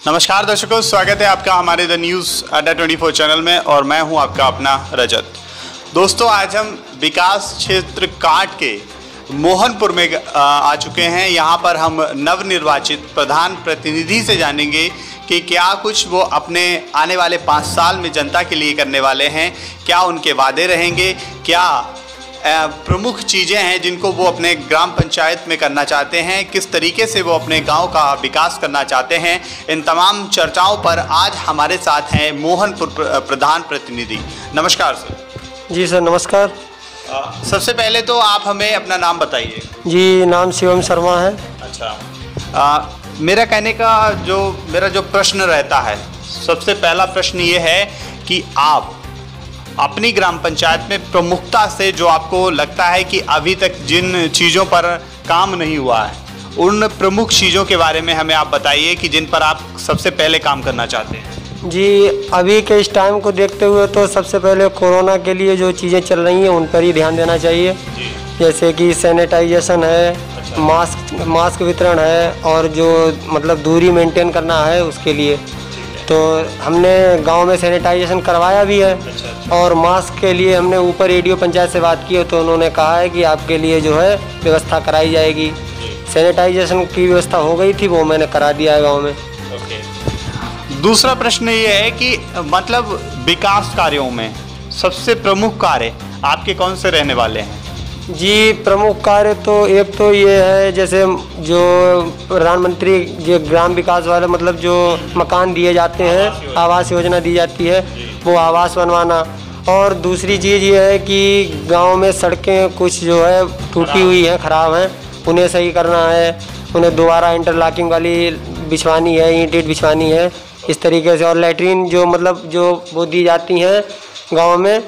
नमस्कार दर्शकों, स्वागत है आपका हमारे द न्यूज़ अड्डा 24 चैनल में और मैं हूं आपका अपना रजत। दोस्तों, आज हम विकास क्षेत्र काट के मोहनपुर में आ चुके हैं। यहां पर हम नवनिर्वाचित प्रधान प्रतिनिधि से जानेंगे कि क्या कुछ वो अपने आने वाले 5 साल में जनता के लिए करने वाले हैं, क्या उनके वादे रहेंगे, क्या प्रमुख चीज़ें हैं जिनको वो अपने ग्राम पंचायत में करना चाहते हैं, किस तरीके से वो अपने गांव का विकास करना चाहते हैं। इन तमाम चर्चाओं पर आज हमारे साथ हैं मोहनपुर प्रधान प्रतिनिधि। नमस्कार सर। जी सर, नमस्कार। सबसे पहले तो आप हमें अपना नाम बताइए। जी, नाम शिवम शर्मा है। अच्छा, मेरा कहने का मेरा जो प्रश्न रहता है, सबसे पहला प्रश्न ये है कि आप अपनी ग्राम पंचायत में प्रमुखता से जो आपको लगता है कि अभी तक जिन चीज़ों पर काम नहीं हुआ है, उन प्रमुख चीज़ों के बारे में हमें आप बताइए कि जिन पर आप सबसे पहले काम करना चाहते हैं। जी, अभी के इस टाइम को देखते हुए तो सबसे पहले कोरोना के लिए जो चीज़ें चल रही हैं उन पर ही ध्यान देना चाहिए। जैसे कि सैनिटाइजेशन है, अच्छा। मास्क वितरण है और जो मतलब दूरी मेंटेन करना है उसके लिए तो हमने गांव में सैनिटाइजेशन करवाया भी है। अच्छा। और मास्क के लिए हमने ऊपर एडीओ पंचायत से बात की है तो उन्होंने कहा है कि आपके लिए जो है व्यवस्था कराई जाएगी। सैनिटाइजेशन की व्यवस्था हो गई थी, वो मैंने करा दिया है गांव में। दूसरा प्रश्न ये है कि मतलब विकास कार्यों में सबसे प्रमुख कार्य आपके कौन से रहने वाले हैं? जी, प्रमुख कार्य तो एक तो ये है, जैसे जो प्रधानमंत्री जो ग्राम विकास वाले मतलब जो मकान दिए जाते हैं, आवास योजना दी जाती है, वो आवास बनवाना। और दूसरी चीज़ ये है कि गांव में सड़कें कुछ जो है टूटी हुई हैं, ख़राब हैं, उन्हें सही करना है, उन्हें दोबारा इंटरलॉकिंग वाली बिछवानी है, ईंट बिछवानी है, इस तरीके से। और लैट्रीन जो मतलब जो वो दी जाती हैं गाँव में,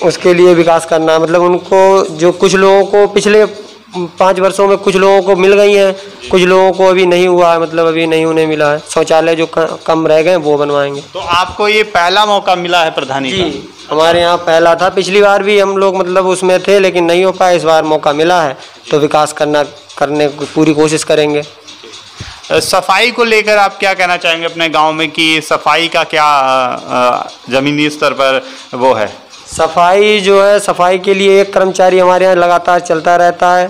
उसके लिए विकास करना है। मतलब उनको जो कुछ लोगों को पिछले 5 वर्षों में कुछ लोगों को मिल गई हैं, कुछ लोगों को अभी नहीं हुआ है, मतलब अभी नहीं उन्हें मिला है। शौचालय जो कम रह गए वो बनवाएंगे। तो आपको ये पहला मौका मिला है प्रधानी का? जी, हमारे यहाँ पहला था। पिछली बार भी हम लोग मतलब उसमें थे लेकिन नहीं हो पाया। इस बार मौका मिला है तो विकास करने की पूरी कोशिश करेंगे। सफाई को लेकर आप क्या कहना चाहेंगे अपने गाँव में कि सफाई का क्या ज़मीनी स्तर पर वो है? सफाई जो है, सफाई के लिए एक कर्मचारी हमारे यहाँ लगातार चलता रहता है,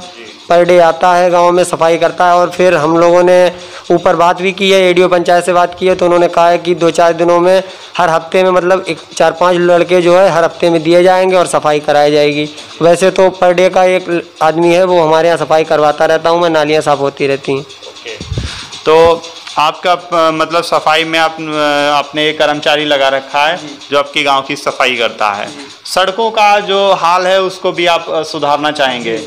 पर डे आता है गांव में, सफाई करता है। और फिर हम लोगों ने ऊपर बात भी की है, एडीओ पंचायत से बात की है तो उन्होंने कहा है कि 2-4 दिनों में हर हफ्ते में मतलब 4-5 लड़के जो है हर हफ्ते में दिए जाएंगे और सफाई कराई जाएगी। वैसे तो पर डे का एक आदमी है वो हमारे यहाँ सफाई करवाता रहता हूँ मैं, नालियाँ साफ़ होती रहती हैं। तो आपका मतलब सफाई में आपने एक कर्मचारी लगा रखा है जो आपके गांव की सफाई करता है। सड़कों का जो हाल है उसको भी आप सुधारना चाहेंगे।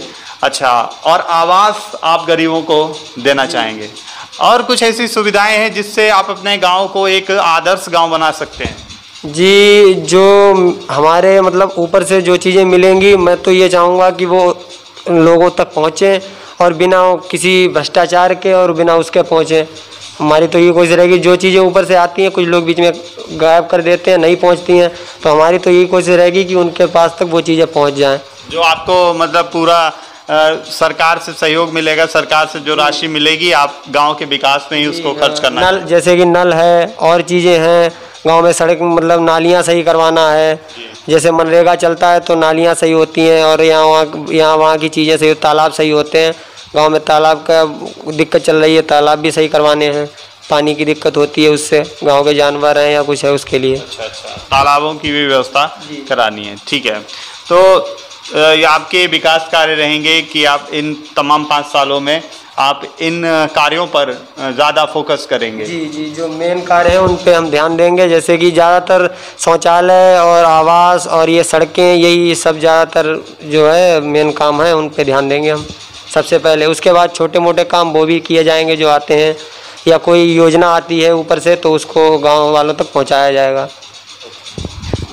अच्छा, और आवास आप गरीबों को देना चाहेंगे। और कुछ ऐसी सुविधाएं हैं जिससे आप अपने गांव को एक आदर्श गांव बना सकते हैं? जी, जो हमारे मतलब ऊपर से जो चीज़ें मिलेंगी, मैं तो ये चाहूँगा कि वो लोगों तक पहुँचें और बिना किसी भ्रष्टाचार के और बिना उसके पहुँचें। हमारी तो ये कोशिश रहेगी, जो चीज़ें ऊपर से आती हैं कुछ लोग बीच में गायब कर देते हैं, नहीं पहुंचती हैं, तो हमारी तो यही कोशिश रहेगी कि उनके पास तक वो चीज़ें पहुंच जाएं। जो आपको मतलब पूरा सरकार से सहयोग मिलेगा, सरकार से जो राशि मिलेगी आप गांव के विकास में ही उसको खर्च करना। नल, जैसे कि नल है और चीज़ें हैं गाँव में, सड़क मतलब नालियाँ सही करवाना है। जैसे मनरेगा चलता है तो नालियाँ सही होती हैं और यहाँ वहाँ की चीज़ें सही, तालाब सही होते हैं। गांव में तालाब का दिक्कत चल रही है, तालाब भी सही करवाने हैं। पानी की दिक्कत होती है, उससे गांव के जानवर हैं या कुछ है उसके लिए। अच्छा, तालाबों की भी व्यवस्था करानी है। ठीक है, तो ये आपके विकास कार्य रहेंगे कि आप इन तमाम 5 सालों में आप इन कार्यों पर ज़्यादा फोकस करेंगे? जी, जो मेन कार्य है उन पे हम ध्यान देंगे। जैसे कि ज़्यादातर शौचालय और आवास और ये सड़कें, यही सब ज़्यादातर जो है मेन काम है, उन पे ध्यान देंगे हम सबसे पहले। उसके बाद छोटे मोटे काम वो भी किए जाएंगे जो आते हैं, या कोई योजना आती है ऊपर से तो उसको गांव वालों तक पहुंचाया जाएगा।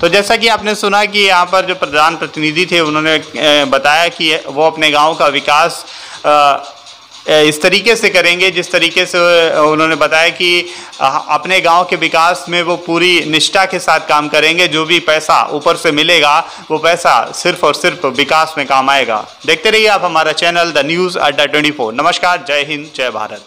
तो जैसा कि आपने सुना कि यहाँ पर जो प्रधान प्रतिनिधि थे उन्होंने बताया कि वो अपने गांव का विकास इस तरीके से करेंगे जिस तरीके से उन्होंने बताया कि अपने गांव के विकास में वो पूरी निष्ठा के साथ काम करेंगे। जो भी पैसा ऊपर से मिलेगा वो पैसा सिर्फ और सिर्फ विकास में काम आएगा। देखते रहिए आप हमारा चैनल द न्यूज़ अड्डा 24। नमस्कार, जय हिंद, जय भारत।